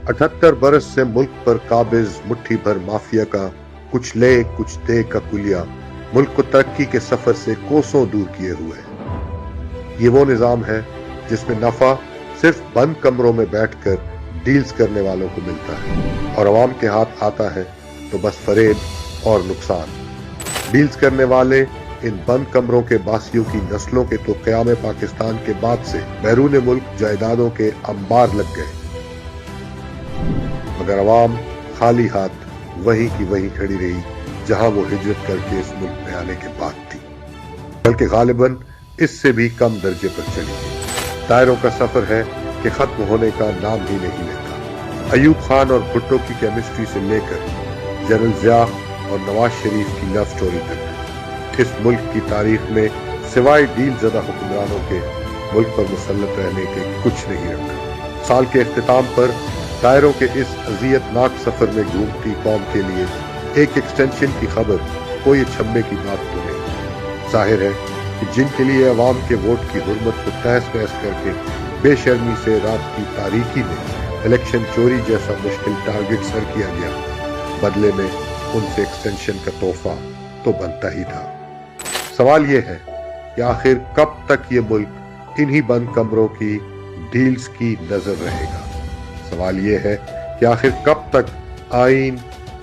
78 बरस से मुल्क पर काबिज मुट्ठी भर माफिया का कुछ ले कुछ दे का कुलिया मुल्क को तरक्की के सफर से कोसों दूर किए हुए है। ये वो निजाम है जिसमें नफा सिर्फ बंद कमरों में बैठकर डील्स करने वालों को मिलता है और अवाम के हाथ आता है तो बस फरेब और नुकसान। डील्स करने वाले इन बंद कमरों के बासियों की नस्लों के तो क़याम पाकिस्तान के बाद से बैरून मुल्क जायदादों के अंबार लग गए, मगर अवाम खाली हाथ वहीं की वहीं खड़ी रही जहां वो हिजरत करके इस मुल्क में आने के बाद थी, बल्कि गालिबन इससे भी कम दर्जे पर चली। टायरों का सफर है कि खत्म होने का नाम ही नहीं लेता। अयूब खान और भुट्टो की केमिस्ट्री से लेकर जनरल ज़िया और नवाज शरीफ की लव स्टोरी तक इस मुल्क की तारीख में सिवाय डील ज़दा हुक्मरानों के मुल्क पर मुसल्लत रहने के कुछ नहीं रखा। साल के इख्तिताम पर टायरों के इस अज़ियतनाक सफर में घूमती कौम के लिए एक एक्सटेंशन की खबर कोई अचंभे की बात तो नहीं। जाहिर है कि जिनके लिए अवाम के वोट की हुर्मत को तहस नहस करके बेशर्मी से रात की तारीकी में इलेक्शन चोरी जैसा मुश्किल टारगेट सर किया गया, बदले में उनसे एक्सटेंशन का तोहफा तो बनता ही था। सवाल यह है कि आखिर कब तक ये मुल्क इन्हीं बंद कमरों की डील्स की नजर रहेगा। सवाल यह है कि आखिर कब तक आईन,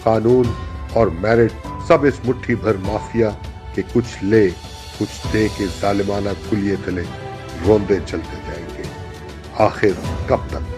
कानून और मेरिट सब इस मुट्ठी भर माफिया के कुछ ले कुछ दे के जालिमाना कुलिये तले रोंदे चलते जाएंगे। आखिर कब तक?